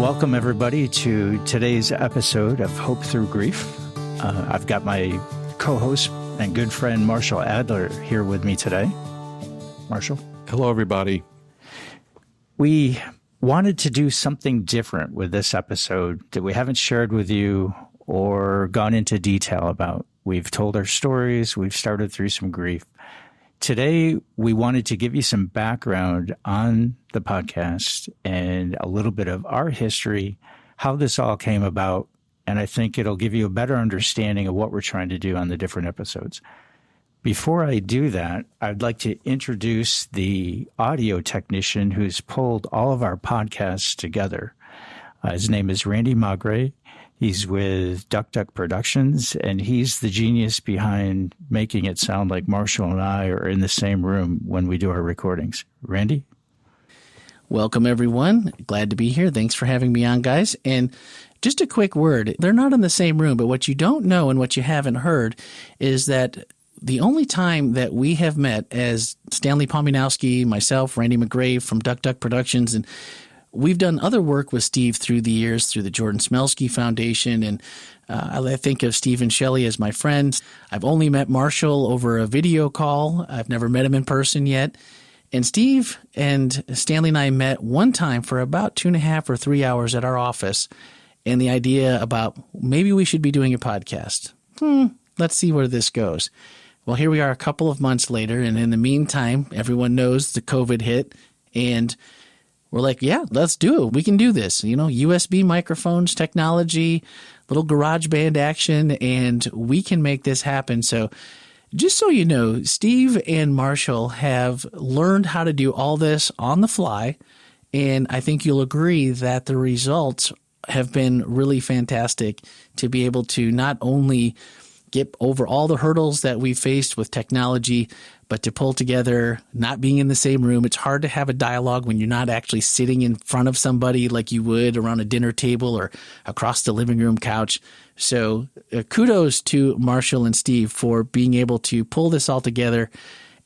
welcome everybody to today's episode of Hope Thru Grief. I've got my co-host and good friend Marshall Adler here with me today. Marshall. Hello, everybody. We wanted to do something different with this episode that we haven't shared with you or gone into detail about. We've told our stories. We've started through some grief. Today, we wanted to give you some background on the podcast and a little bit of our history, how this all came about, and I think it'll give you a better understanding of what we're trying to do on the different episodes. Before I do that, I'd like to introduce the audio technician who's pulled all of our podcasts together. His name is Randy Magray. He's with Duck Productions, and he's the genius behind making it sound like Marshall and I are in the same room when we do our recordings. Randy? Welcome, everyone. Glad to be here. Thanks for having me on, guys. And just a quick word. They're not in the same room, but what you don't know and what you haven't heard is that the only time that we have met as Stanley Pominowski, myself, Randy Magray from Duck Productions, and we've done other work with Steve through the years, through the Jordan Smelski Foundation, and I think of Steve and Shelley as my friends. I've only met Marshall over a video call. I've never met him in person yet. And Steve and Stanley and I met one time for about 2.5 or 3 hours at our office, and the idea about maybe we should be doing a podcast. Let's see where this goes. Well, here we are a couple of months later, and in the meantime, everyone knows the COVID hit, and we're like, yeah, let's do it. We can do this. You know, USB microphones, technology, little GarageBand action, and we can make this happen. So just so you know, Steve and Marshall have learned how to do all this on the fly, and I think you'll agree that the results have been really fantastic to be able to not only get over all the hurdles that we faced with technology, but to pull together, not being in the same room. It's hard to have a dialogue when you're not actually sitting in front of somebody like you would around a dinner table or across the living room couch. So kudos to Marshall and Steve for being able to pull this all together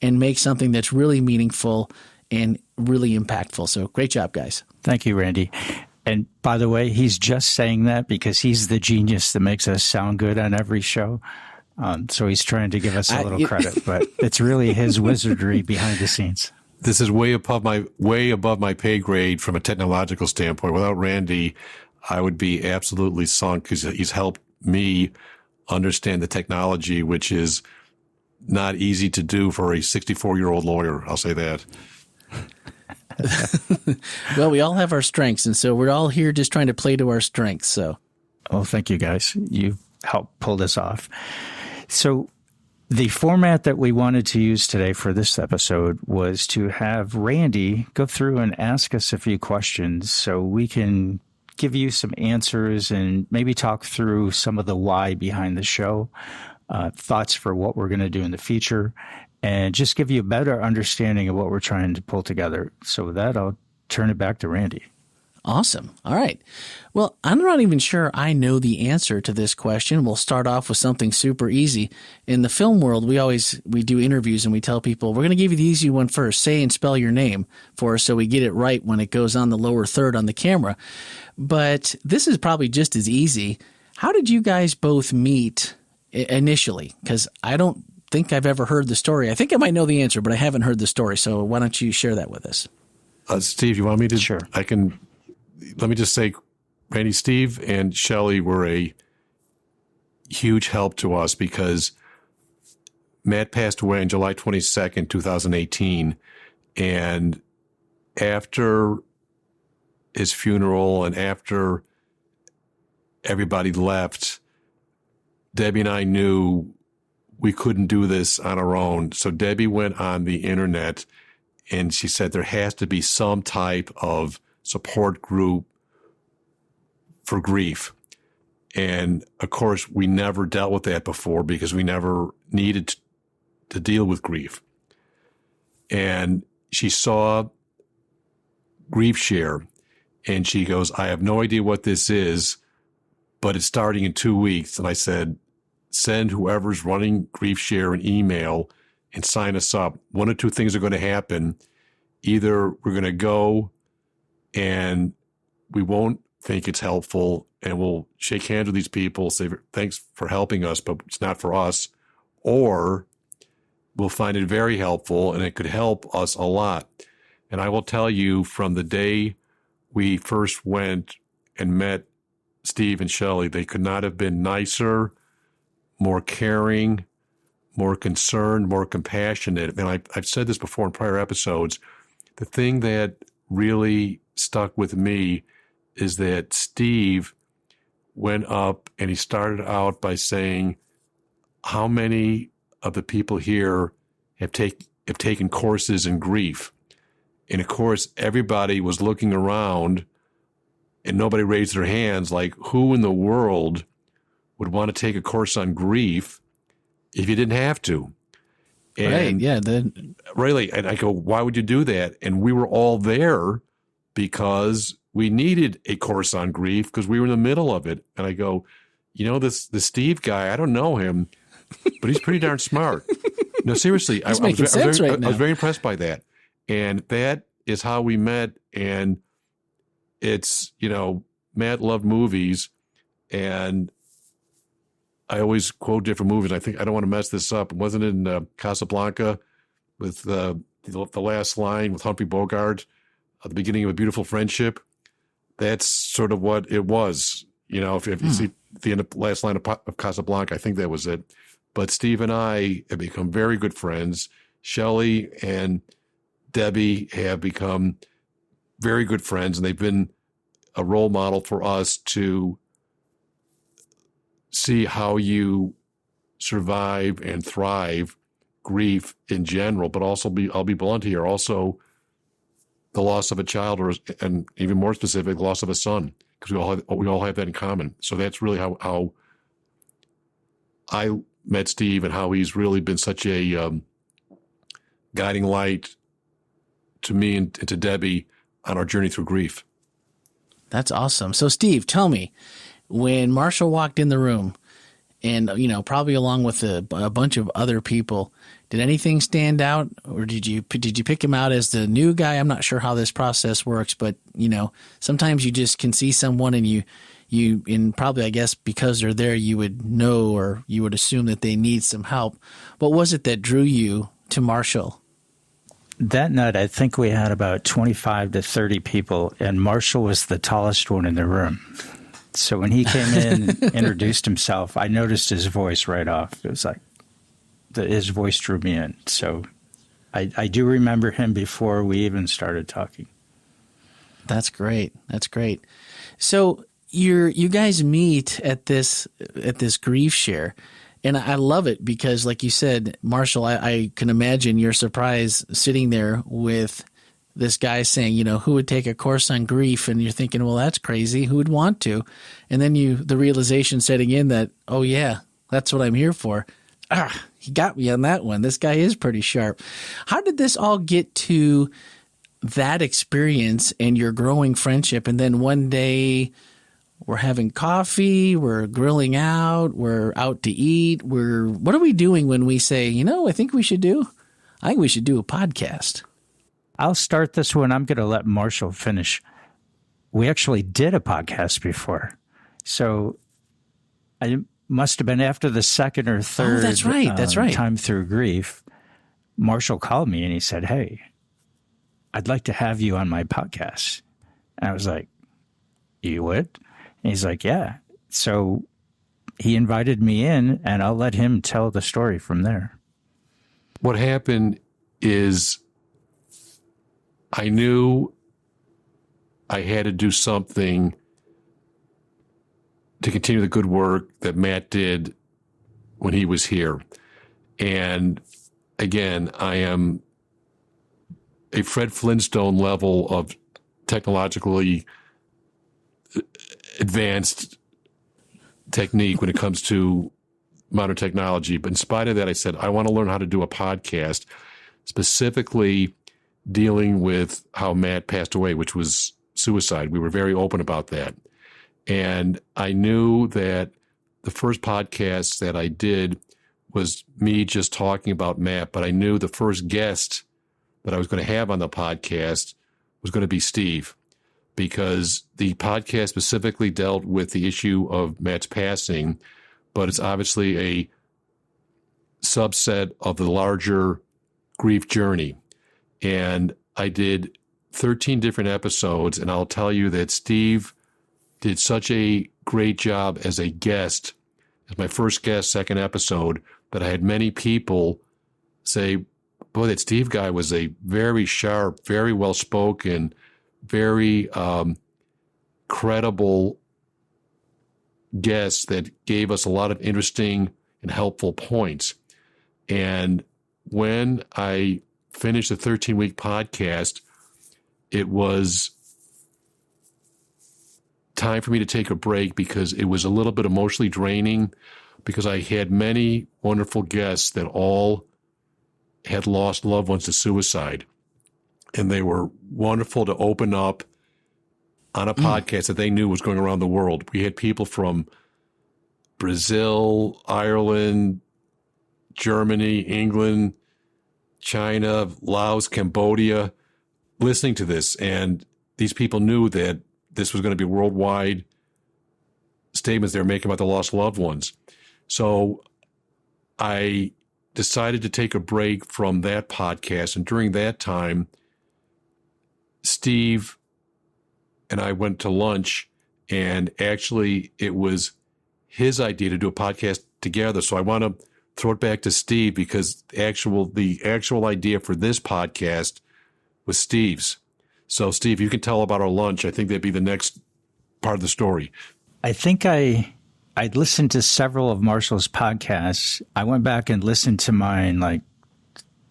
and make something that's really meaningful and really impactful. So great job, guys. Thank you, Randy. And by the way, he's just saying that because he's the genius that makes us sound good on every show. So he's trying to give us a little credit, but it's really his wizardry behind the scenes. This is way above my pay grade from a technological standpoint. Without Randy, I would be absolutely sunk because he's helped me understand the technology, which is not easy to do for a 64-year-old lawyer. I'll say that. Well, we all have our strengths, and so we're all here just trying to play to our strengths. So, oh, thank you, guys. You helped pull this off. So the format that we wanted to use today for this episode was to have Randy go through and ask us a few questions so we can give you some answers and maybe talk through some of the why behind the show, thoughts for what we're going to do in the future, and just give you a better understanding of what we're trying to pull together. So with that, I'll turn it back to Randy. Awesome. All right. Well, I'm not even sure I know the answer to this question. We'll start off with something super easy. In the film world, we do interviews and we tell people, we're going to give you the easy one first. Say and spell your name for us so we get it right when it goes on the lower third on the camera. But this is probably just as easy. How did you guys both meet initially? Because I don't think I've ever heard the story. I think I might know the answer, but I haven't heard the story. So why don't you share that with us? Steve, you want me to? Sure. Let me just say, Randy, Steve, and Shelley were a huge help to us because Matt passed away on July 22nd, 2018. And after his funeral and after everybody left, Debbie and I knew we couldn't do this on our own. So Debbie went on the internet and she said there has to be some type of support group for grief. And of course, we never dealt with that before because we never needed to deal with grief. And she saw Grief Share and she goes, I have no idea what this is, but it's starting in 2 weeks. And I said, send whoever's running Grief Share an email and sign us up. One of two things are going to happen. Either we're going to go and we won't think it's helpful, and we'll shake hands with these people, say thanks for helping us, but it's not for us, or we'll find it very helpful and it could help us a lot. And I will tell you, from the day we first went and met Steve and Shelley, they could not have been nicer, more caring, more concerned, more compassionate. And I've said this before in prior episodes. The thing that really stuck with me is that Steve went up and he started out by saying, how many of the people here have taken courses in grief? And of course, everybody was looking around and nobody raised their hands, like, who in the world would want to take a course on grief if you didn't have to? And right, yeah. Really, and I go, why would you do that? And we were all there because we needed a course on grief because we were in the middle of it. And I go, the Steve guy, I don't know him, but he's pretty darn smart. No, seriously, I was very impressed by that. And that is how we met. And it's, Matt loved movies, and I always quote different movies. I don't want to mess this up. Wasn't it in Casablanca with the last line with Humphrey Bogart at the beginning of A Beautiful Friendship? That's sort of what it was. If you see the end of the last line of Casablanca, I think that was it. But Steve and I have become very good friends. Shelley and Debbie have become very good friends, and they've been a role model for us to see how you survive and thrive grief in general, but also I'll be blunt here, also the loss of a child, and even more specific, the loss of a son, because we all have that in common. So that's really how I met Steve, and how he's really been such a guiding light to me and to Debbie on our journey through grief. That's awesome. So Steve, tell me, when Marshall walked in the room, and probably along with a bunch of other people, did anything stand out, or did you pick him out as the new guy? I'm not sure how this process works, but sometimes you just can see someone, and you and probably, I guess, because they're there, you would know, or you would assume that they need some help. What was it that drew you to Marshall? That night, I think we had about 25 to 30 people, and Marshall was the tallest one in the room. So when he came in and introduced himself, I noticed his voice right off. It was like his voice drew me in. So I do remember him before we even started talking. That's great. That's great. So you guys meet at this grief share. And I love it because, like you said, Marshall, I can imagine your surprise sitting there with this guy saying, who would take a course on grief? And you're thinking, well, that's crazy. Who would want to? And then the realization setting in that, oh, yeah, that's what I'm here for. He got me on that one. This guy is pretty sharp. How did this all get to that experience and your growing friendship? And then one day, we're having coffee, we're grilling out, we're out to eat. What are we doing when we say, I think we should do a podcast? I'll start this one. I'm going to let Marshall finish. We actually did a podcast before. So I must have been after the second or third that's right. time through grief. Marshall called me and he said, hey, I'd like to have you on my podcast. And I was like, you would? And he's like, yeah. So he invited me in, and I'll let him tell the story from there. What happened is I knew I had to do something to continue the good work that Matt did when he was here. And again, I am a Fred Flintstone level of technologically advanced technique when it comes to modern technology. But in spite of that, I said, I want to learn how to do a podcast specifically dealing with how Matt passed away, which was suicide. We were very open about that. And I knew that the first podcast that I did was me just talking about Matt, but I knew the first guest that I was going to have on the podcast was going to be Steve. because the podcast specifically dealt with the issue of Matt's passing, but it's obviously a subset of the larger grief journey. And I did 13 different episodes, and I'll tell you that Steve did such a great job as a guest, as my first guest, second episode, that I had many people say, boy, that Steve guy was a very sharp, very well-spoken, very credible guest that gave us a lot of interesting and helpful points. And when I finished the 13-week podcast, it was time for me to take a break because it was a little bit emotionally draining, because I had many wonderful guests that all had lost loved ones to suicide. And they were wonderful to open up on a podcast that they knew was going around the world. We had people from Brazil, Ireland, Germany, England, China, Laos, Cambodia, listening to this. And these people knew that this was going to be worldwide statements they were making about the lost loved ones. So I decided to take a break from that podcast. And during that time, Steve and I went to lunch, and actually it was his idea to do a podcast together. So I want to throw it back to Steve, because the actual idea for this podcast was Steve's. So Steve, you can tell about our lunch. I think that'd be the next part of the story. I think I'd listened to several of Marshall's podcasts. I went back and listened to mine like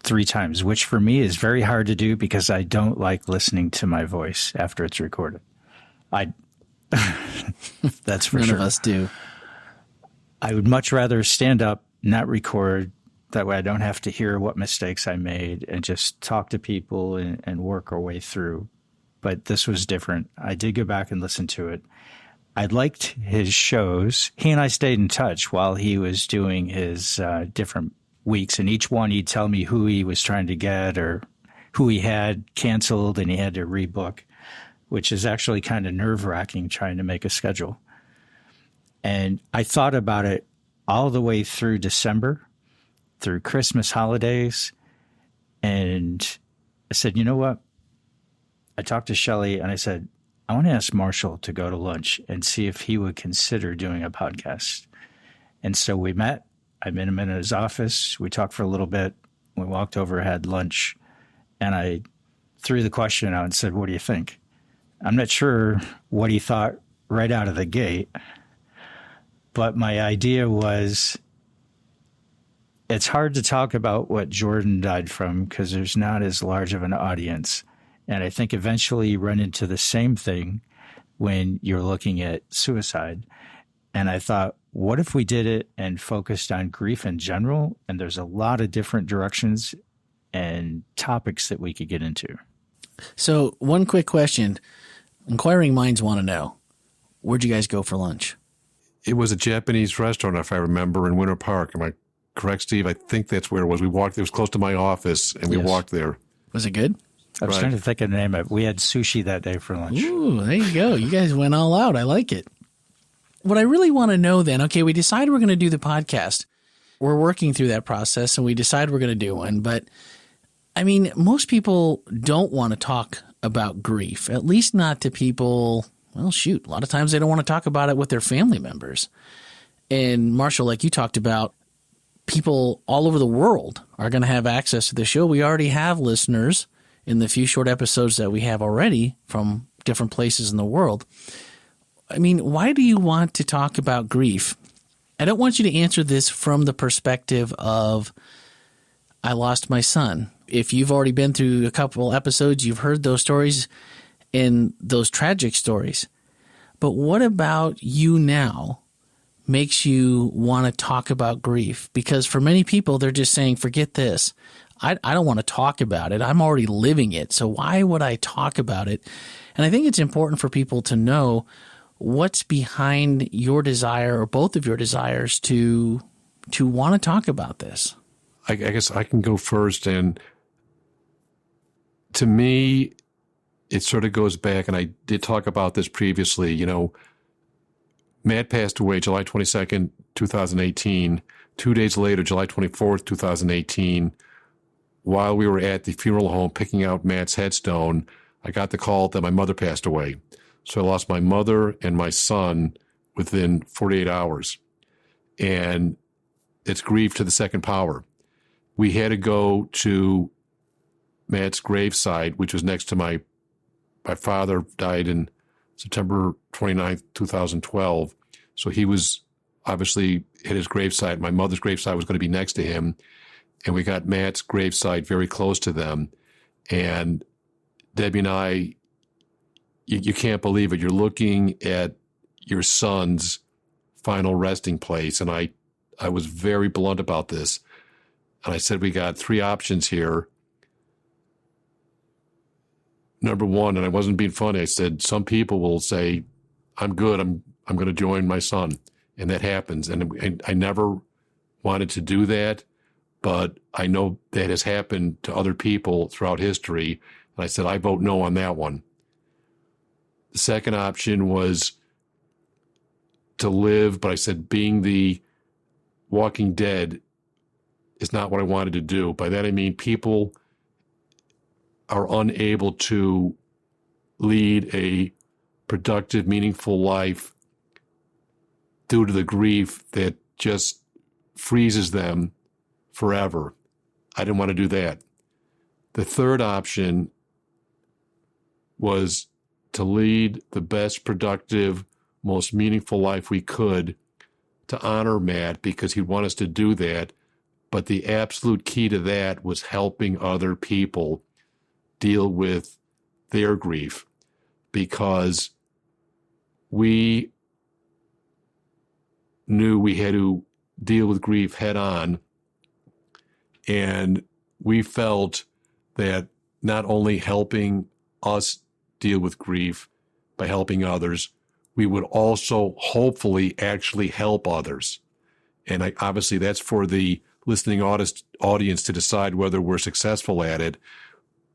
3 times, which for me is very hard to do because I don't like listening to my voice after it's recorded. That's for sure. None of us do. I would much rather stand up, not record. That way I don't have to hear what mistakes I made and just talk to people and work our way through. But this was different. I did go back and listen to it. I liked his shows. He and I stayed in touch while he was doing his different weeks. And each one, he'd tell me who he was trying to get or who he had canceled and he had to rebook, which is actually kind of nerve-wracking trying to make a schedule. And I thought about it all the way through December, through Christmas holidays. And I said, you know what? I talked to Shelley and I said, I want to ask Marshall to go to lunch and see if he would consider doing a podcast. And so we met. I met him in his office. We talked for a little bit. We walked over, had lunch, and I threw the question out and said, what do you think? I'm not sure what he thought right out of the gate, but my idea was it's hard to talk about what Jordan died from because there's not as large of an audience. And I think eventually you run into the same thing when you're looking at suicide. And I thought, what if we did it and focused on grief in general? And there's a lot of different directions and topics that we could get into. So one quick question. Inquiring minds want to know, where'd you guys go for lunch? It was a Japanese restaurant, if I remember, in Winter Park. Am I correct, Steve? I think that's where it was. We walked. It was close to my office, and we walked there. Was it good? I was trying to think of the name of it. We had sushi that day for lunch. Ooh, there you go. You guys went all out. I like it. What I really want to know then, okay, we decide we're going to do the podcast. We're working through that process, and we decide we're going to do one. But, I mean, most people don't want to talk about grief, at least not to people. Well, shoot, a lot of times they don't want to talk about it with their family members. And Marshall, like you talked about, people all over the world are going to have access to the show. We already have listeners in the few short episodes that we have already from different places in the world. I mean, why do you want to talk about grief? I don't want you to answer this from the perspective of, I lost my son. If you've already been through a couple episodes, you've heard those stories and those tragic stories. But what about you now makes you want to talk about grief? Because for many people, they're just saying, forget this. I don't want to talk about it. I'm already living it. So why would I talk about it? And I think it's important for people to know what's behind your desire or both of your desires to want to talk about this. I guess I can go first. And to me, it sort of goes back, and I did talk about this previously. Matt passed away July 22nd, 2018. 2 days later, July 24th, 2018, while we were at the funeral home picking out Matt's headstone, I got the call that my mother passed away. So I lost my mother and my son within 48 hours. And it's grief to the second power. We had to go to Matt's gravesite, which was next to my father died in September 29th, 2012. So he was obviously at his gravesite. My mother's gravesite was going to be next to him. And we got Matt's gravesite very close to them. And Debbie and I, you can't believe it. You're looking at your son's final resting place. And I was very blunt about this. And I said, we got three options here. Number one, and I wasn't being funny, I said, some people will say, I'm good, I'm going to join my son. And that happens. And I never wanted to do that, but I know that has happened to other people throughout history. And I said, I vote no on that one. The second option was to live, but I said, being the Walking Dead is not what I wanted to do. By that I mean people are unable to lead a productive, meaningful life due to the grief that just freezes them forever. I didn't want to do that. The third option was to lead the best productive, most meaningful life we could to honor Matt because he'd want us to do that. But the absolute key to that was helping other people deal with their grief, because we knew we had to deal with grief head on. And we felt that not only helping us deal with grief by helping others, we would also hopefully actually help others. And obviously that's for the listening audience to decide whether we're successful at it,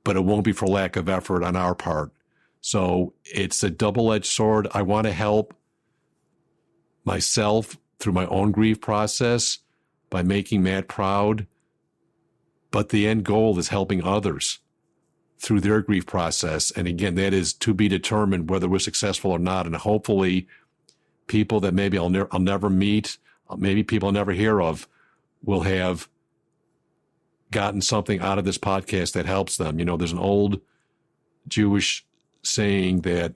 but it won't be for lack of effort on our part. So it's a double-edged sword. I want to help myself through my own grief process by making Matt proud, but the end goal is helping others through their grief process. And again, that is to be determined whether we're successful or not. And hopefully people that maybe I'll never meet, maybe people I'll never hear of, will have gotten something out of this podcast that helps them. There's an old Jewish saying that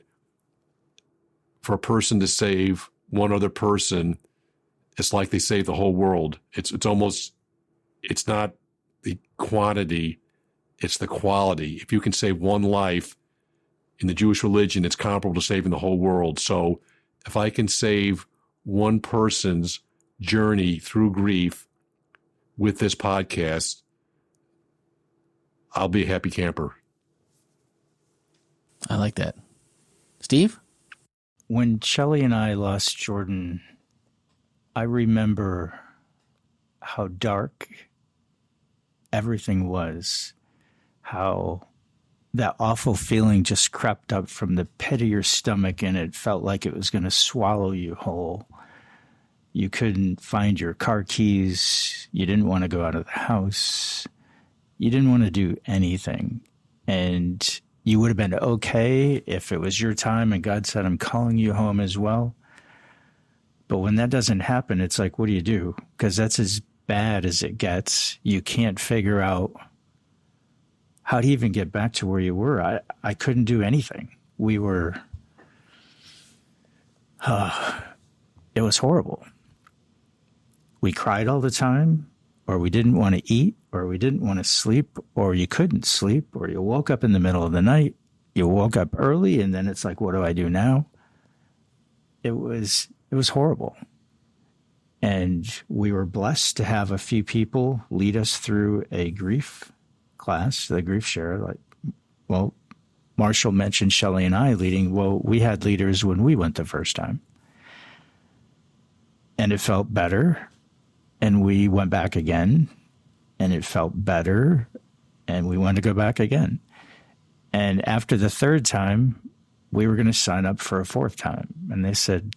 for a person to save one other person, it's like they save the whole world. It's not the quantity, it's the quality. If you can save one life in the Jewish religion, it's comparable to saving the whole world. So if I can save one person's journey through grief with this podcast, I'll be a happy camper. I like that. Steve? When Shelley and I lost Jordan, I remember how dark everything was, how that awful feeling just crept up from the pit of your stomach and it felt like it was going to swallow you whole. You couldn't find your car keys. You didn't want to go out of the house. You didn't want to do anything. And you would have been okay if it was your time and God said, I'm calling you home as well. But when that doesn't happen, it's like, what do you do? Because that's as bad as it gets. You can't figure out how to even get back to where you were. I couldn't do anything. We were, it was horrible. We cried all the time, or we didn't want to eat, or we didn't want to sleep, or you couldn't sleep, or you woke up in the middle of the night. You woke up early, and then it's like, what do I do now? It was horrible. And we were blessed to have a few people lead us through a grief class, the grief share. Marshall mentioned Shelley and I leading. Well, we had leaders when we went the first time. And it felt better. And we went back again. And it felt better. And we wanted to go back again. And after the third time, we were going to sign up for a fourth time. And they said,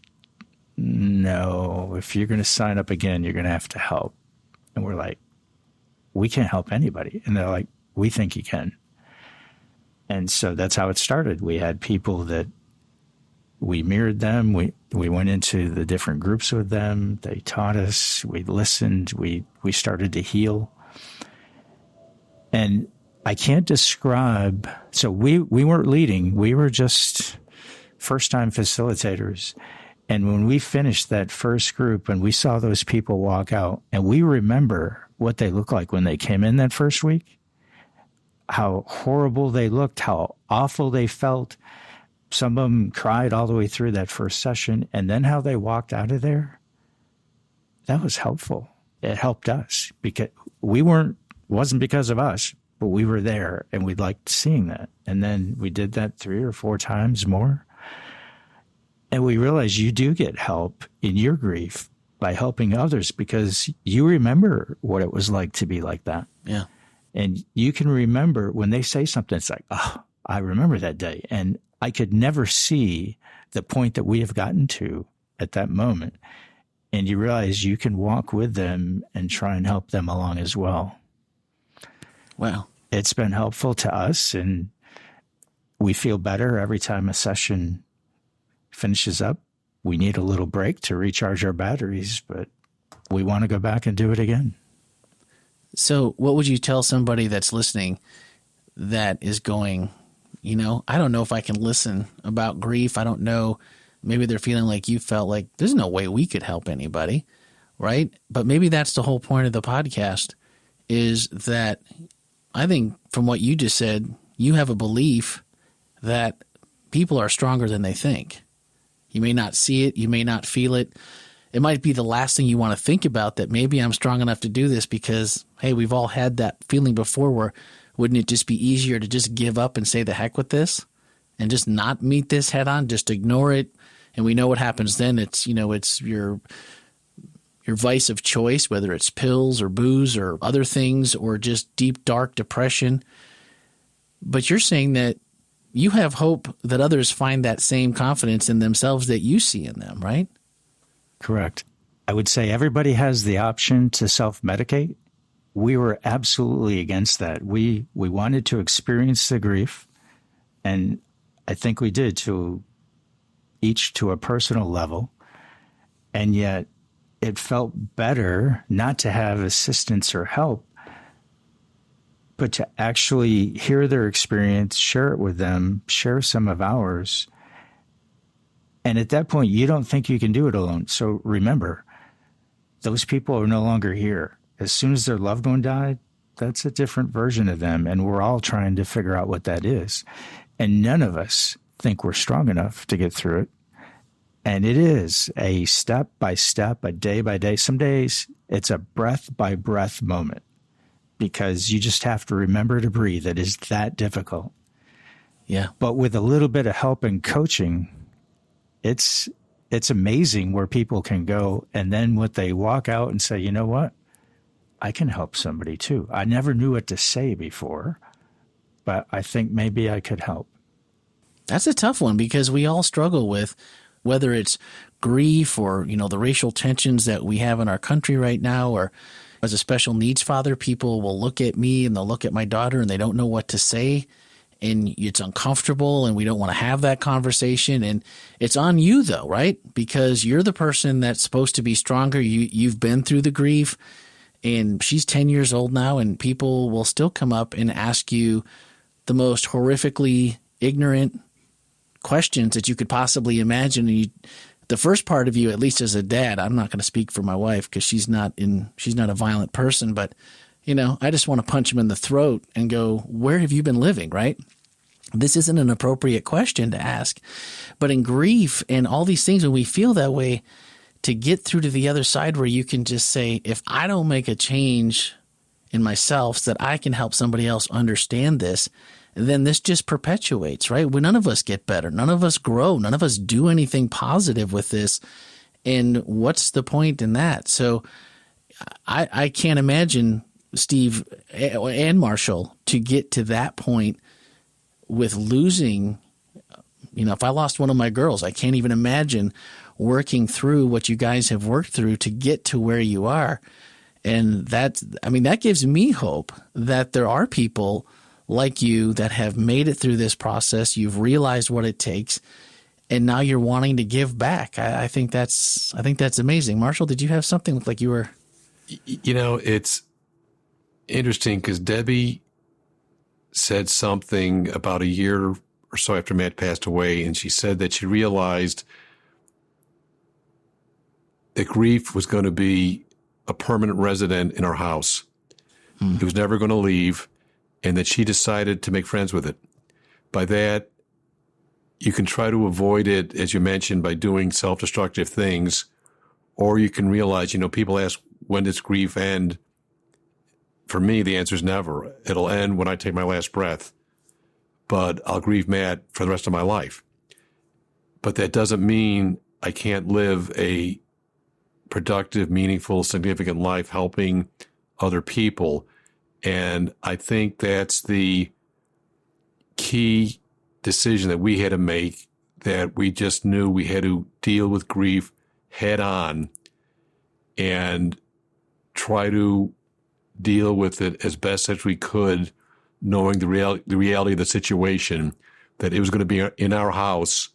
no, if you're going to sign up again, you're going to have to help. And we're like, we can't help anybody. And they're like, we think you can. And so that's how it started. We had people that we mirrored them. We went into the different groups with them. They taught us. We listened. We started to heal. And I can't describe. So we weren't leading. We were just first-time facilitators. And when we finished that first group and we saw those people walk out, and we remember what they looked like when they came in that first week, how horrible they looked, how awful they felt. Some of them cried all the way through that first session. And then how they walked out of there, that was helpful. It helped us because wasn't because of us, but we were there and we liked seeing that. And then we did that 3 or 4 times more. And we realized you do get help in your grief by helping others because you remember what it was like to be like that. Yeah. And you can remember when they say something, it's like, oh, I remember that day. And I could never see the point that we have gotten to at that moment. And you realize you can walk with them and try and help them along as well. Wow. It's been helpful to us, and we feel better every time a session finishes up. We need a little break to recharge our batteries, but we want to go back and do it again. So what would you tell somebody that's listening that is going, I don't know if I can listen about grief. I don't know. Maybe they're feeling like you felt like there's no way we could help anybody, right? But maybe that's the whole point of the podcast is that I think from what you just said, you have a belief that people are stronger than they think. You may not see it. You may not feel it. It might be the last thing you want to think about, that maybe I'm strong enough to do this because, hey, we've all had that feeling before where wouldn't it just be easier to just give up and say the heck with this and just not meet this head on, just ignore it. And we know what happens then. It's, it's your vice of choice, whether it's pills or booze or other things or just deep, dark depression. But you're saying that you have hope that others find that same confidence in themselves that you see in them, right? Correct. I would say everybody has the option to self-medicate. We were absolutely against that. We wanted to experience the grief, and I think we did each to a personal level, and yet it felt better not to have assistance or help, but to actually hear their experience, share it with them, share some of ours. And at that point, you don't think you can do it alone. So remember, those people are no longer here. As soon as their loved one died, that's a different version of them. And we're all trying to figure out what that is. And none of us think we're strong enough to get through it. And it is a step by step, a day by day. Some days it's a breath by breath moment because you just have to remember to breathe. It is that difficult. Yeah. But with a little bit of help and coaching, it's amazing where people can go. And then when they walk out and say, you know what? I can help somebody too. I never knew what to say before, but I think maybe I could help. That's a tough one because we all struggle with whether it's grief or, the racial tensions that we have in our country right now, or as a special needs father, people will look at me and they'll look at my daughter and they don't know what to say. And it's uncomfortable and we don't want to have that conversation. And it's on you though, right? Because you're the person that's supposed to be stronger. You've been through the grief, and she's 10 years old now, and people will still come up and ask you the most horrifically ignorant questions that you could possibly imagine. And the first part of you, at least as a dad, I'm not going to speak for my wife because she's not a violent person, but I just want to punch him in the throat and go, where have you been living, right? This isn't an appropriate question to ask. But in grief and all these things, when we feel that way, to get through to the other side where you can just say, if I don't make a change in myself so that I can help somebody else understand this, then this just perpetuates, right? None of us get better. None of us grow. None of us do anything positive with this. And what's the point in that? So I can't imagine, Steve and Marshall, to get to that point with losing, if I lost one of my girls, I can't even imagine working through what you guys have worked through to get to where you are. And that gives me hope that there are people like you that have made it through this process. You've realized what it takes, and now you're wanting to give back. I think that's amazing. Marshall, did you have something? Looked like you were. It's interesting because Debbie said something about a year or so after Matt passed away, and she said that she realized that grief was going to be a permanent resident in our house. It was never going to leave, and that she decided to make friends with it. By that, you can try to avoid it, as you mentioned, by doing self-destructive things, or you can realize, people ask, when does grief end? For me, the answer is never. It'll end when I take my last breath, but I'll grieve Matt for the rest of my life. But that doesn't mean I can't live a productive, meaningful, significant life helping other people. And I think that's the key decision that we had to make, that we just knew we had to deal with grief head on and try to deal with it as best as we could, knowing the reality of the situation, that it was going to be in our house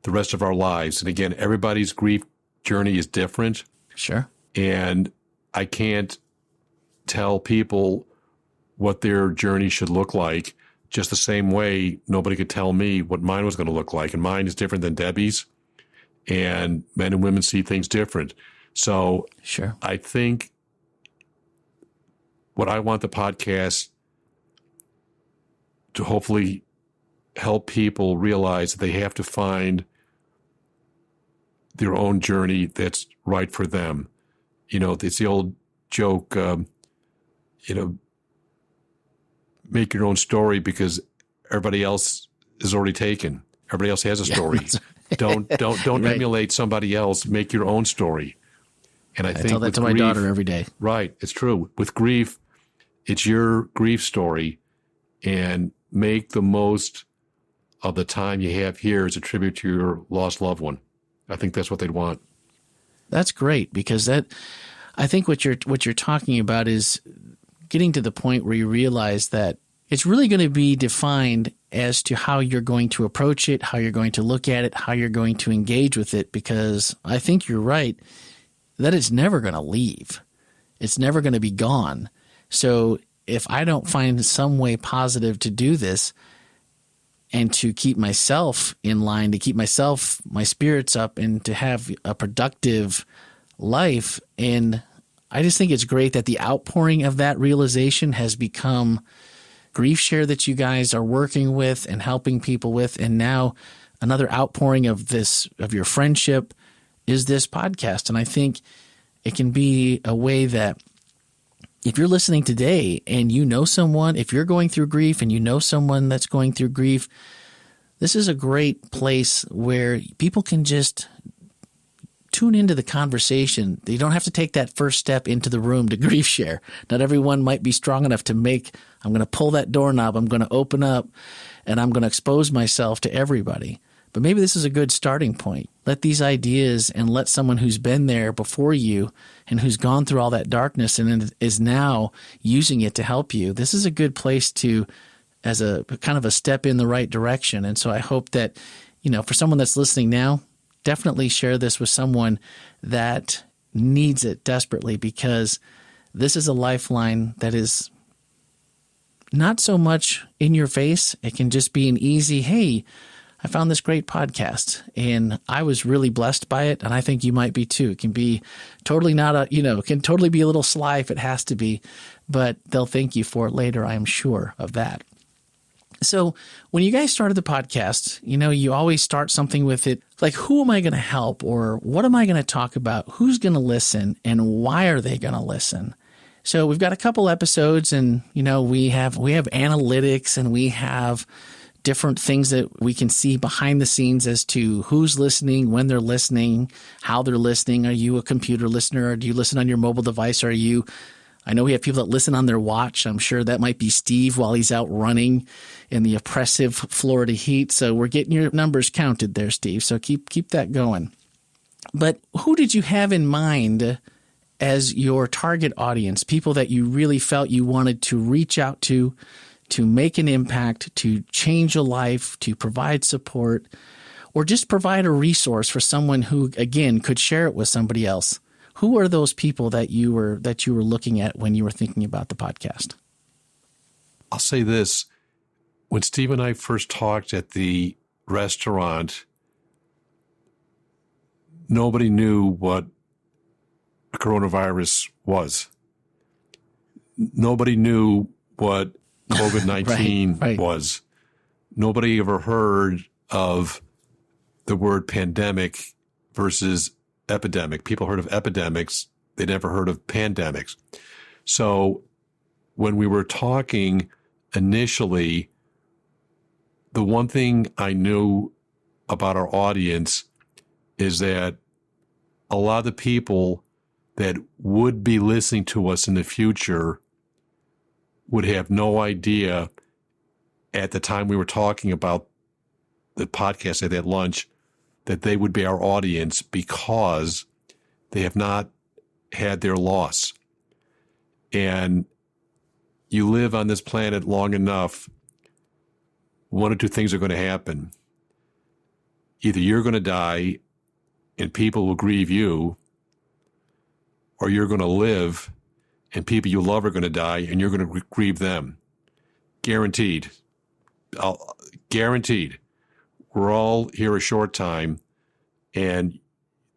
the rest of our lives. And again, everybody's grief journey is different. Sure. And I can't tell people what their journey should look like, just the same way nobody could tell me what mine was going to look like. And mine is different than Debbie's, and men and women see things different. So sure. I think what I want the podcast to hopefully help people realize that they have to find their own journey that's right for them. It's the old joke, make your own story because everybody else is already taken. Everybody else has a story. Don't Right. emulate somebody else. Make your own story. And I think tell that to my daughter every day. Right. It's true. With grief, it's your grief story, and make the most of the time you have here as a tribute to your lost loved one. I think that's what they'd want. That's great, because I think what you're talking about is getting to the point where you realize that it's really going to be defined as to how you're going to approach it, how you're going to look at it, how you're going to engage with it, because I think you're right that it's never going to leave. It's never going to be gone. So if I don't find some way positive to do this and to keep myself in line, to keep my spirits up, and to have a productive life, and I just think it's great that the outpouring of that realization has become Grief Share that you guys are working with and helping people with. And now another outpouring of your friendship is this podcast. And I think it can be a way that if you're listening today and you know someone, if you're going through grief and you know someone that's going through grief, this is a great place where people can just tune into the conversation. You don't have to take that first step into the room to grief share. Not everyone might be strong enough to I'm going to pull that doorknob, I'm going to open up, and I'm going to expose myself to everybody. But maybe this is a good starting point. Let these ideas, and let someone who's been there before you and who's gone through all that darkness and is now using it to help you. This is a good place as a kind of a step in the right direction. And so I hope that, for someone that's listening now, definitely share this with someone that needs it desperately, because this is a lifeline that is not so much in your face. It can just be an easy, hey, I found this great podcast and I was really blessed by it, and I think you might be too. It can be totally it can totally be a little sly if it has to be, but they'll thank you for it later. I am sure of that. So when you guys started the podcast, you always start something with it like, who am I going to help, or what am I going to talk about? Who's going to listen, and why are they going to listen? So we've got a couple episodes, and we have analytics, and we have different things that we can see behind the scenes as to who's listening, when they're listening, how they're listening. Are you a computer listener, or do you listen on your mobile device? Are you I know we have people that listen on their watch. I'm sure that might be Steve while he's out running in the oppressive Florida heat. So we're getting your numbers counted there, Steve. So keep that going. But who did you have in mind as your target audience, people that you really felt you wanted to reach out to make an impact, to change a life, to provide support, or just provide a resource for someone who, again, could share it with somebody else? Who are those people that you were looking at when you were thinking about the podcast? I'll say this. When Steve and I first talked at the restaurant, nobody knew what coronavirus was. Nobody knew what COVID-19 right. was. Nobody ever heard of the word pandemic versus epidemic. People heard of epidemics. They never heard of pandemics. So when we were talking initially, the one thing I knew about our audience is that a lot of the people that would be listening to us in the future would have no idea at the time we were talking about the podcast at that lunch that they would be our audience because they have not had their loss. And you live on this planet long enough, one or two things are going to happen. Either you're going to die and people will grieve you, or you're going to live and people you love are going to die and you're going to grieve them. Guaranteed. Guaranteed. We're all here a short time, and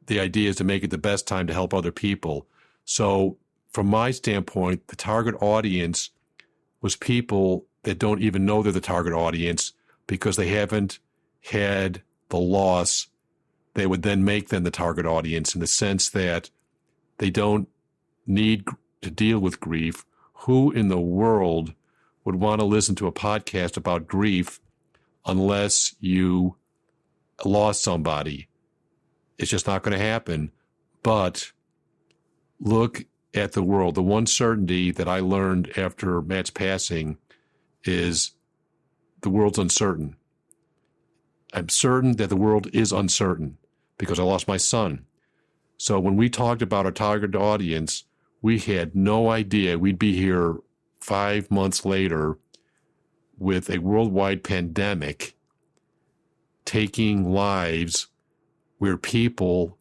the idea is to make it the best time to help other people. So from my standpoint, the target audience was people that don't even know they're the target audience because they haven't had the loss. They would then make them the target audience in the sense that they don't need to deal with grief. Who in the world would want to listen to a podcast about grief unless you lost somebody? It's just not going to happen. But look at the world. The one certainty that I learned after Matt's passing is the world's uncertain. I'm certain that the world is uncertain because I lost my son. So when we talked about our target audience, we had no idea we'd be here 5 months later with a worldwide pandemic taking lives where people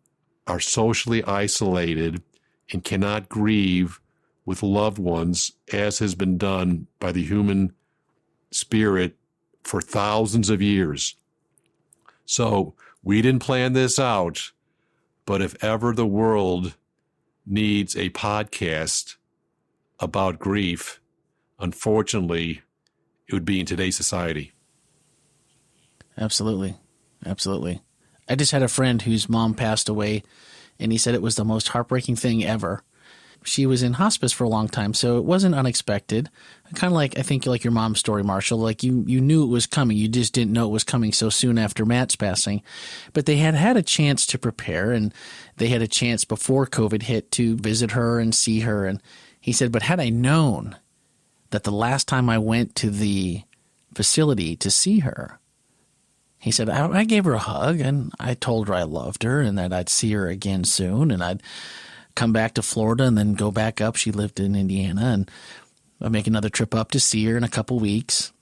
are socially isolated and cannot grieve with loved ones, as has been done by the human spirit for thousands of years. So we didn't plan this out, but if ever the world needs a podcast about grief, unfortunately, it would be in today's society. Absolutely. Absolutely. I just had a friend whose mom passed away, and he said it was the most heartbreaking thing ever. She was in hospice for a long time, so it wasn't unexpected. Kind of like, I think, like your mom's story, Marshall. Like you knew it was coming. You just didn't know it was coming so soon after Matt's passing. But they had a chance to prepare, and they had a chance before COVID hit to visit her and see her. And he said, but had I known that the last time I went to the facility to see her, he said, I gave her a hug, and I told her I loved her and that I'd see her again soon, and I'd come back to Florida and then go back up. She lived in Indiana, and I'd make another trip up to see her in a couple weeks.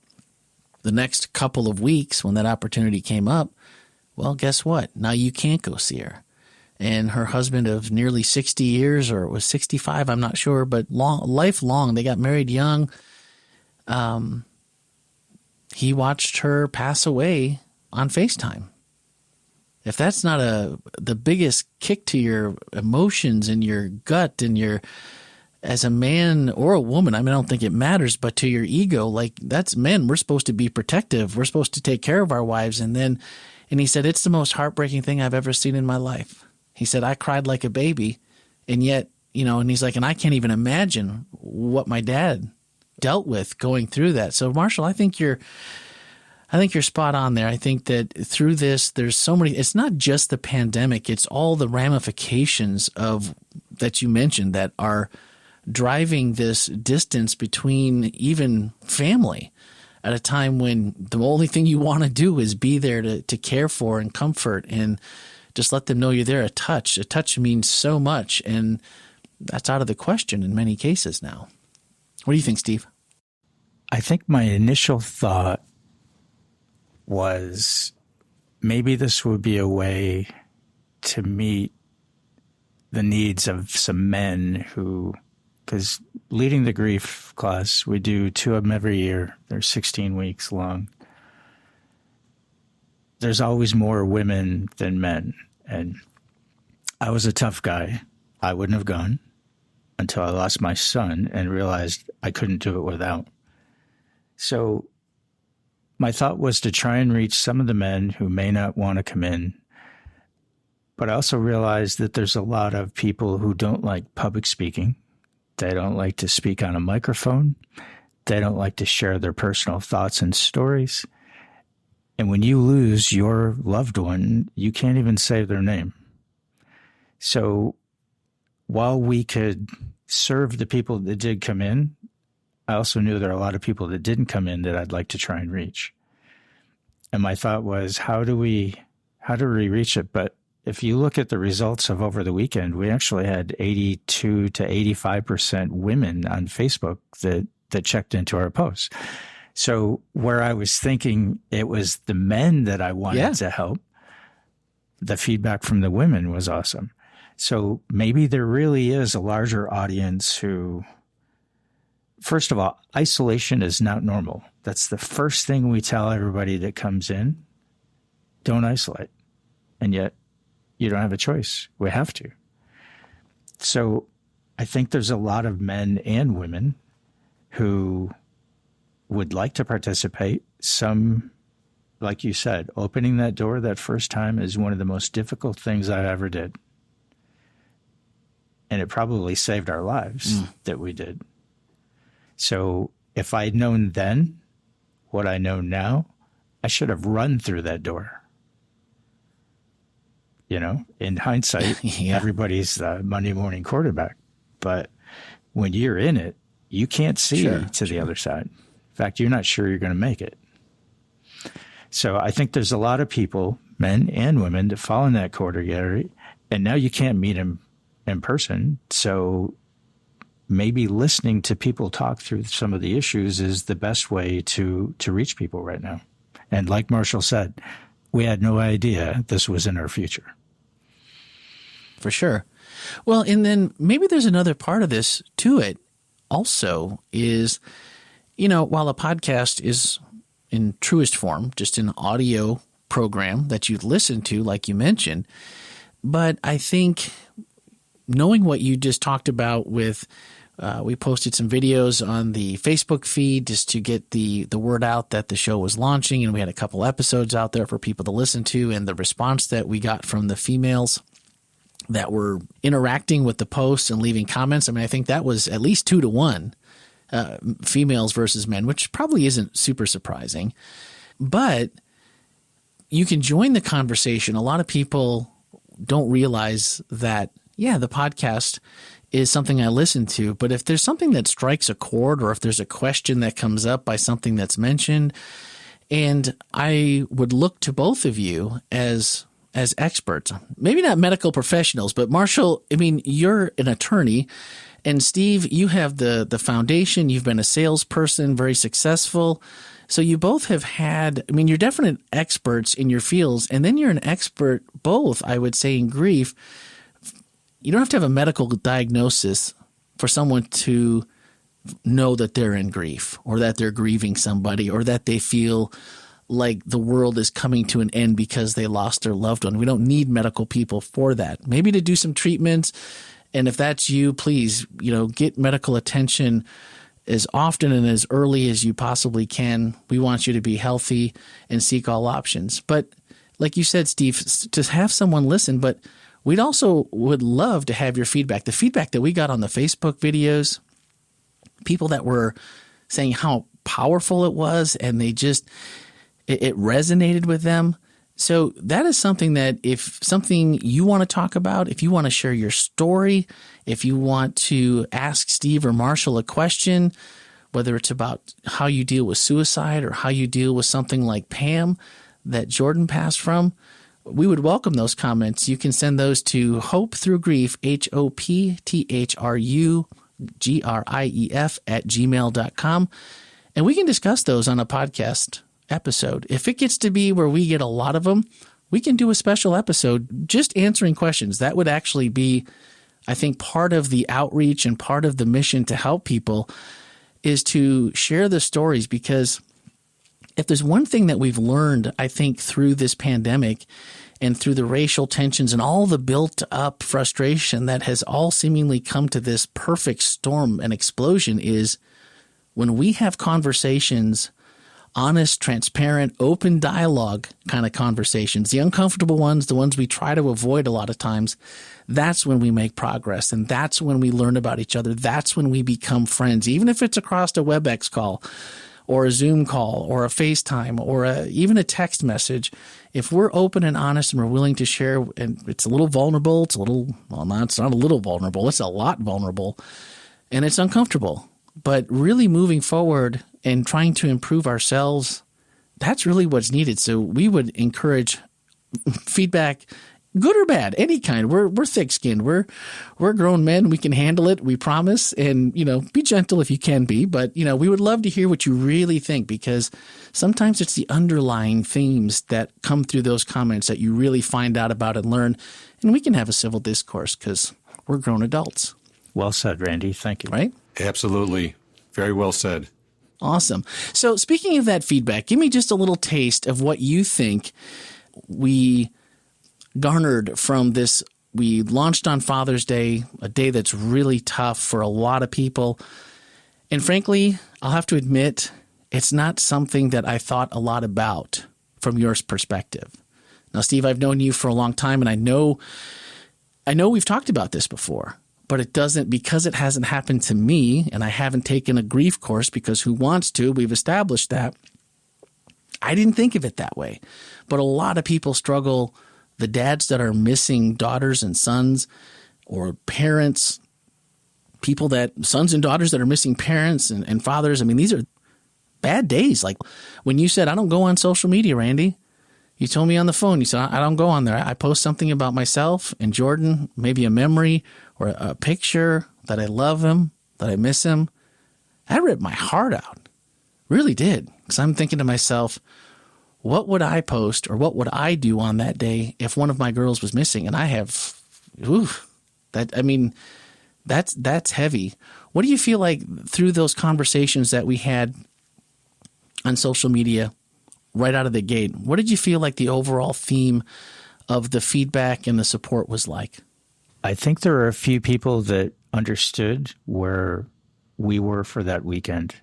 The next couple of weeks, when that opportunity came up, well, guess what? Now you can't go see her. And her husband of nearly 60 years, or it was 65, I'm not sure, but lifelong, they got married young. He watched her pass away on FaceTime. If that's not the biggest kick to your emotions and your gut and your, as a man or a woman, I mean, I don't think it matters, but to your ego, like that's men, we're supposed to be protective. We're supposed to take care of our wives. And he said, it's the most heartbreaking thing I've ever seen in my life. He said, I cried like a baby. And yet, and he's like, and I can't even imagine what my dad dealt with going through that. So Marshall, I think you're spot on there. I think that through this, there's so many, it's not just the pandemic, it's all the ramifications of that you mentioned that are driving this distance between even family at a time when the only thing you want to do is be there to care for and comfort and just let them know you're there. A touch means so much, and that's out of the question in many cases now. What do you think, Steve? I think my initial thought was maybe this would be a way to meet the needs of some men who, because leading the grief class, we do 2 of them every year. They're 16 weeks long. There's always more women than men. And I was a tough guy. I wouldn't have gone until I lost my son and realized I couldn't do it without. So my thought was to try and reach some of the men who may not want to come in. But I also realized that there's a lot of people who don't like public speaking. They don't like to speak on a microphone. They don't like to share their personal thoughts and stories. And when you lose your loved one, you can't even say their name. So while we could serve the people that did come in, I also knew there are a lot of people that didn't come in that I'd like to try and reach. And my thought was, how do we reach it? But if you look at the results of over the weekend, we actually had 82 to 85% women on Facebook that checked into our posts. So where I was thinking it was the men that I wanted to help, the feedback from the women was awesome. So maybe there really is a larger audience who, first of all, isolation is not normal. That's the first thing we tell everybody that comes in. Don't isolate. And yet you don't have a choice. We have to. So I think there's a lot of men and women who would like to participate. Some, like you said, opening that door that first time is one of the most difficult things I ever did. And it probably saved our lives that we did. So if I'd known then what I know now, I should have run through that door. You know, in hindsight, everybody's the Monday morning quarterback. But when you're in it, you can't see to the other side. In fact, you're not sure you're going to make it. So I think there's a lot of people, men and women, that fall in that category, and now you can't meet them in person. So maybe listening to people talk through some of the issues is the best way to reach people right now. And like Marshall said, we had no idea this was in our future. For sure. Well, and then maybe there's another part of this to it also is, you know, while a podcast is in truest form, just an audio program that you listen to, like you mentioned, but I think knowing what you just talked about with we posted some videos on the Facebook feed just to get the word out that the show was launching, and we had a couple episodes out there for people to listen to, and the response that we got from the females that were interacting with the posts and leaving comments. I mean, I think that was at least 2 to 1, females versus men, which probably isn't super surprising. But you can join the conversation. A lot of people don't realize that, the podcast is something I listen to. But if there's something that strikes a chord, or if there's a question that comes up by something that's mentioned, and I would look to both of you as experts, maybe not medical professionals, but Marshall, I mean, you're an attorney, and Steve, you have the foundation. You've been a salesperson, very successful. So you both have had, I mean, you're definite experts in your fields, and then you're an expert both, I would say, in grief. You don't have to have a medical diagnosis for someone to know that they're in grief, or that they're grieving somebody, or that they feel like the world is coming to an end because they lost their loved one. We don't need medical people for that. Maybe to do some treatments. And if that's you, please, get medical attention as often and as early as you possibly can. We want you to be healthy and seek all options. But like you said, Steve, to have someone listen, but we'd also would love to have your feedback. The feedback that we got on the Facebook videos, people that were saying how powerful it was, and they just, it resonated with them. So that is something that if something you want to talk about, if you want to share your story, if you want to ask Steve or Marshall a question, whether it's about how you deal with suicide or how you deal with something like Pam that Jordan passed from, we would welcome those comments. You can send those to Hope Thru Grief, HOPTHRUGRIEF @gmail.com. And we can discuss those on a podcast episode. If it gets to be where we get a lot of them, we can do a special episode just answering questions. That would actually be, I think, part of the outreach and part of the mission to help people is to share the stories, because if there's one thing that we've learned, I think, through this pandemic and through the racial tensions and all the built up frustration that has all seemingly come to this perfect storm and explosion, is when we have conversations, honest, transparent, open dialogue kind of conversations, the uncomfortable ones, the ones we try to avoid a lot of times, that's when we make progress. And that's when we learn about each other. That's when we become friends, even if it's across a WebEx call or a Zoom call or a FaceTime or even a text message. If we're open and honest and we're willing to share, and it's a little vulnerable, it's not a little vulnerable, it's a lot vulnerable, and it's uncomfortable. But really moving forward and trying to improve ourselves, that's really what's needed. So we would encourage feedback, good or bad, any kind. We're thick-skinned. We're grown men. We can handle it. We promise. And, be gentle if you can be. But, we would love to hear what you really think, because sometimes it's the underlying themes that come through those comments that you really find out about and learn. And we can have a civil discourse because we're grown adults. Well said, Randy. Thank you. Right? Absolutely. Very well said. Awesome. So speaking of that feedback, give me just a little taste of what you think we garnered from this. We launched on Father's Day, a day that's really tough for a lot of people. And frankly, I'll have to admit, it's not something that I thought a lot about from your perspective. Now, Steve, I've known you for a long time, and I know we've talked about this before. But it doesn't, because it hasn't happened to me, and I haven't taken a grief course, because who wants to? We've established that. I didn't think of it that way. But a lot of people struggle. The dads that are missing daughters and sons, or parents, sons and daughters that are missing parents and fathers. I mean, these are bad days. Like when you said, I don't go on social media, Randy. You told me on the phone, you said, I don't go on there. I post something about myself and Jordan, maybe a memory or a picture that I love him, that I miss him. That ripped my heart out. Really did. Because I'm thinking to myself, what would I post or what would I do on that day if one of my girls was missing? And I have, that's heavy. What do you feel like through those conversations that we had on social media right out of the gate? What did you feel like the overall theme of the feedback and the support was like? I think there are a few people that understood where we were for that weekend.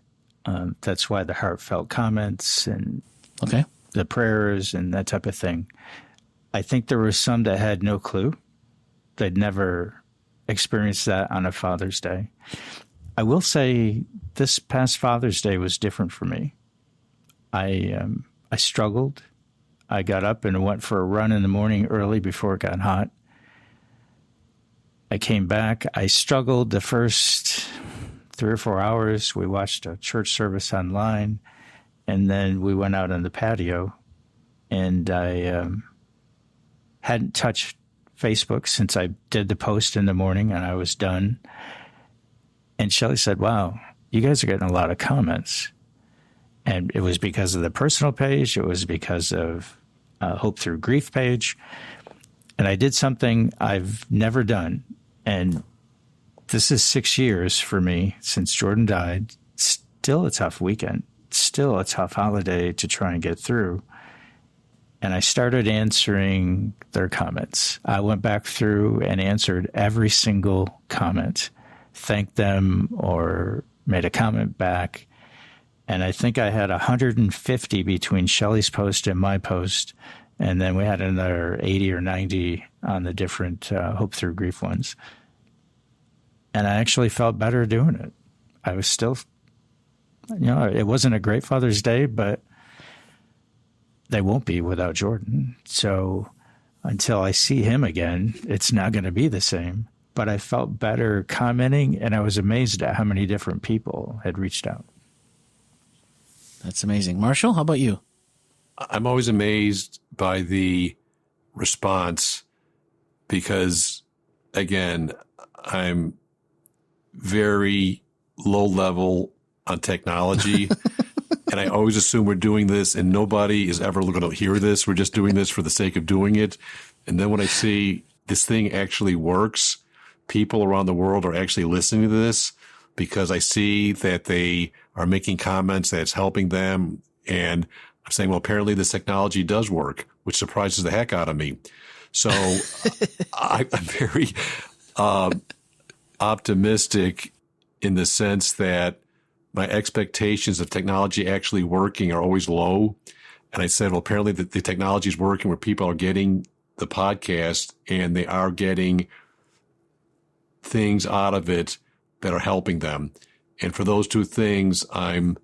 That's why the heartfelt comments and the prayers and that type of thing. I think there were some that had no clue. They'd never experienced that on a Father's Day. I will say this past Father's Day was different for me. I struggled. I got up and went for a run in the morning early before it got hot. I came back. I struggled the first 3 or 4 hours. We watched a church service online, and then we went out on the patio, and I hadn't touched Facebook since I did the post in the morning, and I was done. And Shelley said, wow, you guys are getting a lot of comments. And it was because of the personal page. It was because of Hope Thru Grief page. And I did something I've never done. And this is 6 years for me since Jordan died. Still a tough weekend. Still a tough holiday to try and get through. And I started answering their comments. I went back through and answered every single comment, thanked them or made a comment back. And I think I had 150 between Shelley's post and my post. And then we had another 80 or 90 on the different Hope Thru Grief ones. And I actually felt better doing it. I was still, it wasn't a great Father's Day, but they won't be without Jordan. So until I see him again, it's not going to be the same. But I felt better commenting, and I was amazed at how many different people had reached out. That's amazing. Marshall, how about you? I'm always amazed by the response because, again, I'm very low level on technology. And I always assume we're doing this and nobody is ever going to hear this. We're just doing this for the sake of doing it. And then when I see this thing actually works, people around the world are actually listening to this because I see that they are making comments that's helping them. And I'm saying, well, apparently this technology does work, which surprises the heck out of me. So I'm very optimistic in the sense that my expectations of technology actually working are always low. And I said, well, apparently the technology is working where people are getting the podcast and they are getting things out of it that are helping them. And for those two things, I'm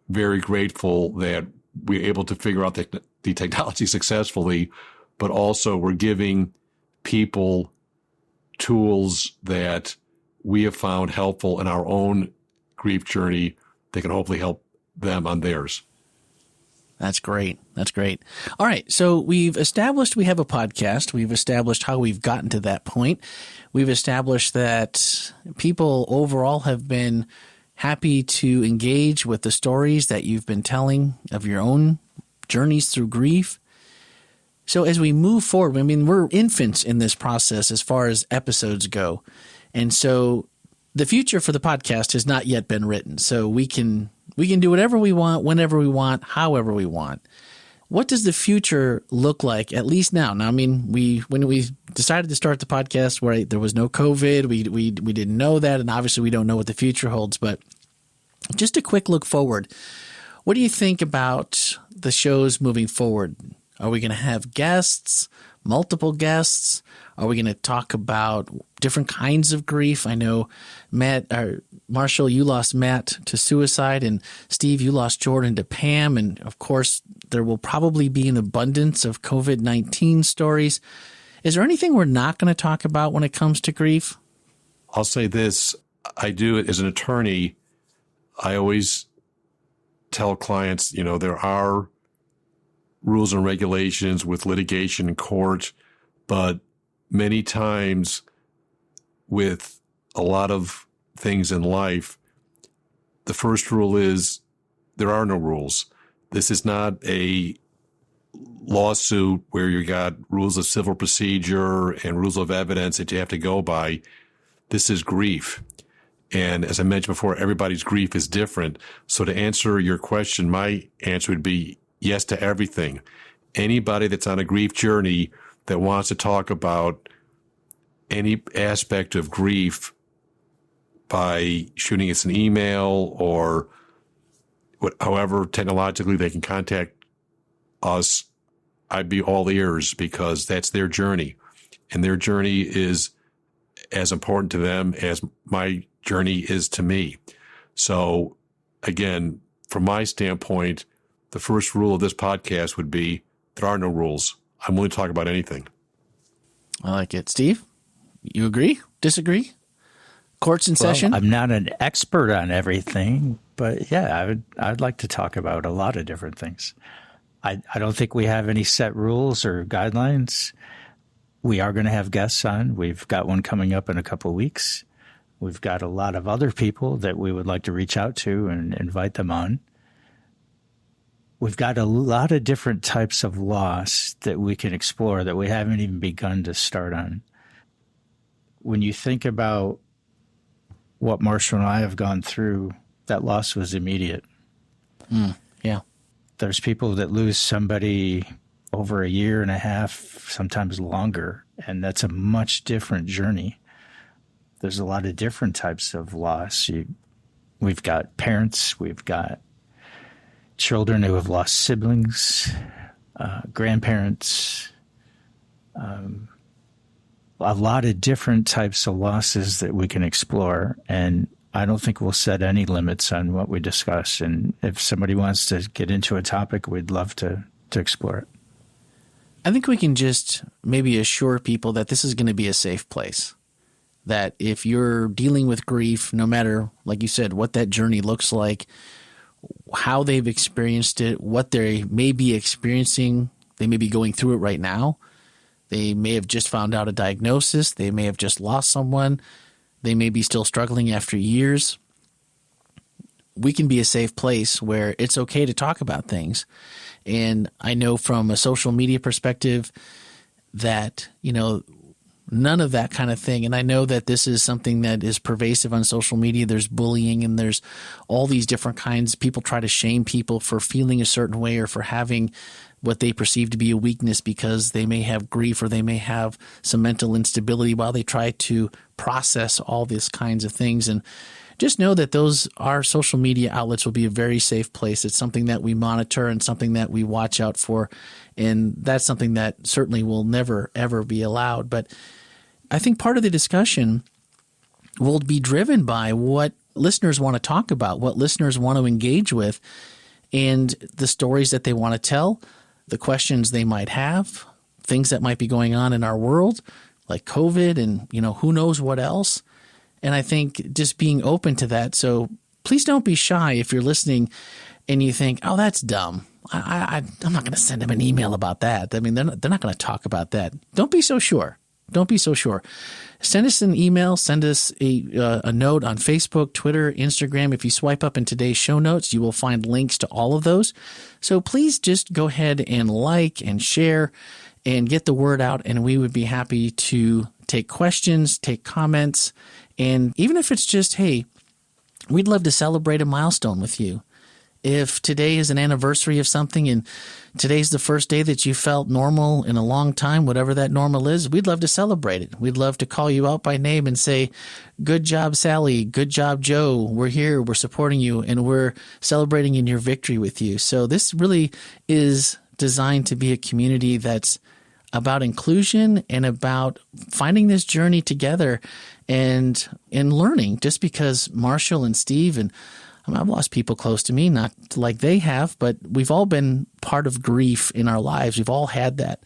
very grateful that we're able to figure out the technology successfully, but also we're giving people tools that we have found helpful in our own grief journey that can hopefully help them on theirs. That's great. That's great. All right. So we've established we have a podcast. We've established how we've gotten to that point. We've established that people overall have been happy to engage with the stories that you've been telling of your own journeys through grief. So as we move forward, I mean, we're infants in this process as far as episodes go. And so the future for the podcast has not yet been written. So we can do whatever we want, whenever we want, however we want. What does the future look like, at least now? Now, I mean, when we decided to start the podcast, right, there was no COVID. We didn't know that, and obviously we don't know what the future holds. But just a quick look forward. What do you think about the shows moving forward? Are we going to have guests, multiple guests? Are we going to talk about different kinds of grief? I know Marshall, you lost Matt to suicide, and Steve, you lost Jordan to Pam. And of course, there will probably be an abundance of COVID-19 stories. Is there anything we're not going to talk about when it comes to grief? I'll say this. I do it as an attorney. I always tell clients, there are rules and regulations with litigation in court, but many times with a lot of things in life, the first rule is there are no rules. This is not a lawsuit where you got rules of civil procedure and rules of evidence that you have to go by. This is grief. And as I mentioned before, everybody's grief is different. So to answer your question, my answer would be yes to everything. Anybody that's on a grief journey that wants to talk about any aspect of grief by shooting us an email or however technologically they can contact us, I'd be all ears because that's their journey. And their journey is as important to them as my journey is to me. So again, from my standpoint, the first rule of this podcast would be there are no rules. I'm willing to talk about anything. I like it. Steve, you agree? Disagree? Court's in session? I'm not an expert on everything, but yeah, I'd like to talk about a lot of different things. I don't think we have any set rules or guidelines. We are going to have guests on. We've got one coming up in a couple of weeks. We've got a lot of other people that we would like to reach out to and invite them on. We've got a lot of different types of loss that we can explore that we haven't even begun to start on. When you think about what Marshall and I have gone through, that loss was immediate. Yeah. There's people that lose somebody over a year and a half, sometimes longer, and that's a much different journey. There's a lot of different types of loss. We've got parents, we've got children who have lost siblings, grandparents, a lot of different types of losses that we can explore. And I don't think we'll set any limits on what we discuss. And if somebody wants to get into a topic, we'd love to to explore it? I think we can just maybe assure people that this is going to be a safe place. That if you're dealing with grief, no matter, like you said, what that journey looks like, how they've experienced it, what they may be experiencing, they may be going through it right now. They may have just found out a diagnosis. They may have just lost someone. They may be still struggling after years. We can be a safe place where it's okay to talk about things. And I know from a social media perspective that, none of that kind of thing. And I know that this is something that is pervasive on social media. There's bullying and there's all these different kinds. People try to shame people for feeling a certain way or for having what they perceive to be a weakness because they may have grief or they may have some mental instability while they try to process all these kinds of things. And just know that our social media outlets will be a very safe place. It's something that we monitor and something that we watch out for. And that's something that certainly will never, ever be allowed. But I think part of the discussion will be driven by what listeners want to talk about, what listeners want to engage with, and the stories that they want to tell, the questions they might have, things that might be going on in our world, like COVID and, who knows what else. And I think just being open to that. So please don't be shy if you're listening and you think, oh, that's dumb. I'm not going to send them an email about that. I mean, they're not going to talk about that. Don't be so sure. Don't be so sure. Send us an email. Send us a note on Facebook, Twitter, Instagram. If you swipe up in today's show notes, you will find links to all of those. So please just go ahead and like and share and get the word out. And we would be happy to take questions, take comments. And even if it's just, hey, we'd love to celebrate a milestone with you. If today is an anniversary of something and today's the first day that you felt normal in a long time, whatever that normal is, we'd love to celebrate it. We'd love to call you out by name and say, good job, Sally. Good job, Joe. We're here. We're supporting you and we're celebrating in your victory with you. So this really is designed to be a community that's about inclusion and about finding this journey together and learning. Just because Marshall and Steve and I've lost people close to me, not like they have, but we've all been part of grief in our lives. We've all had that.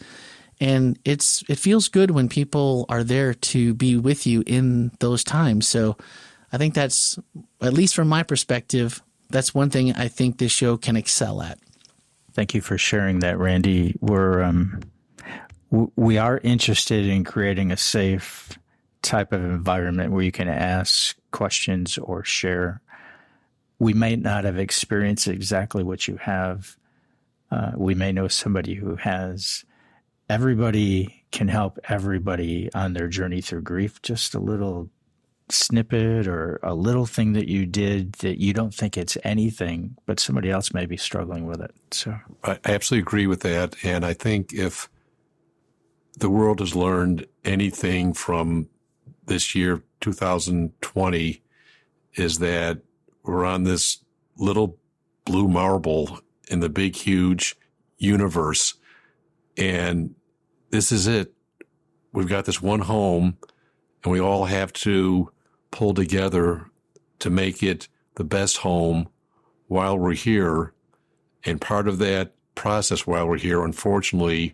And it feels good when people are there to be with you in those times. So I think that's, at least from my perspective, that's one thing I think this show can excel at. Thank you for sharing that, Randy. We are interested in creating a safe type of environment where you can ask questions or share. We may not have experienced exactly what you have. We may know somebody who has. Everybody can help everybody on their journey through grief. Just a little snippet or a little thing that you did that you don't think it's anything, but somebody else may be struggling with it. So I absolutely agree with that. And I think if the world has learned anything from this year, 2020, is that we're on this little blue marble in the big, huge universe. And this is it. We've got this one home, and we all have to pull together to make it the best home while we're here. And part of that process while we're here, unfortunately,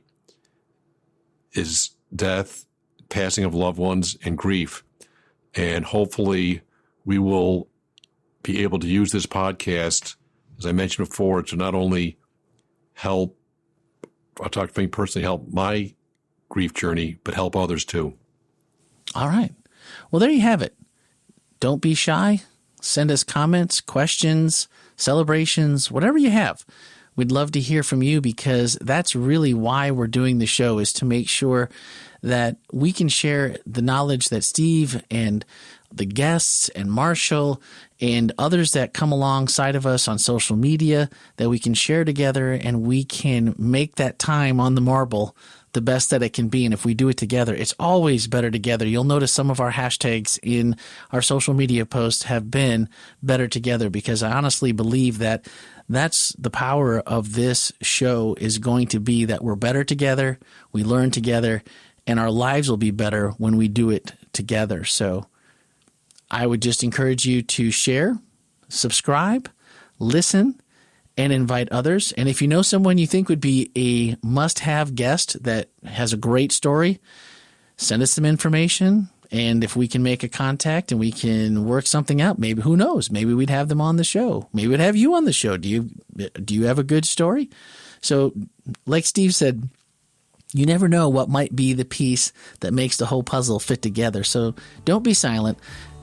is death, passing of loved ones, and grief. And hopefully we will be able to use this podcast, as I mentioned before, to not only help, I'll talk for me personally, help my grief journey, but help others too. All right. Well, there you have it. Don't be shy. Send us comments, questions, celebrations, whatever you have. We'd love to hear from you because that's really why we're doing the show, is to make sure that we can share the knowledge that Steve and the guests and Marshall and others that come alongside of us on social media, that we can share together and we can make that time on the marble the best that it can be. And if we do it together, it's always better together. You'll notice some of our hashtags in our social media posts have been better together, because I honestly believe that that's the power of this show, is going to be that we're better together, we learn together, and our lives will be better when we do it together. So I would just encourage you to share, subscribe, listen, and invite others. And if you know someone you think would be a must-have guest that has a great story, send us some information. And if we can make a contact and we can work something out, maybe, who knows, maybe we'd have them on the show. Maybe we'd have you on the show. Do you have a good story? So like Steve said, you never know what might be the piece that makes the whole puzzle fit together. So don't be silent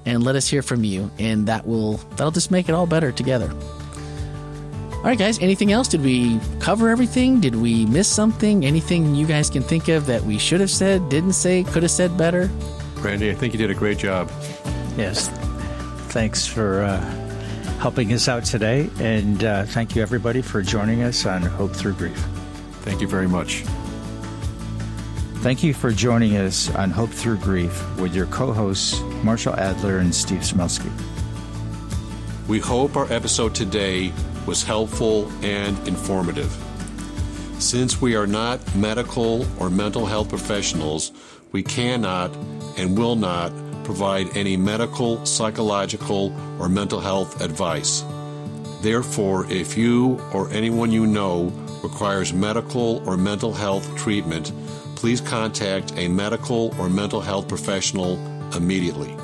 and let us hear from you. And that'll just make it all better together. All right, guys, anything else? Did we cover everything? Did we miss something? Anything you guys can think of that we should have said, didn't say, could have said better? Randy, I think you did a great job. Yes. Thanks for helping us out today. And thank you, everybody, for joining us on Hope Thru Grief. Thank you very much. Thank you for joining us on Hope Thru Grief with your co-hosts, Marshall Adler and Steve Smelski. We hope our episode today was helpful and informative. Since we are not medical or mental health professionals, we cannot and will not provide any medical, psychological, or mental health advice. Therefore, if you or anyone you know requires medical or mental health treatment, please contact a medical or mental health professional immediately.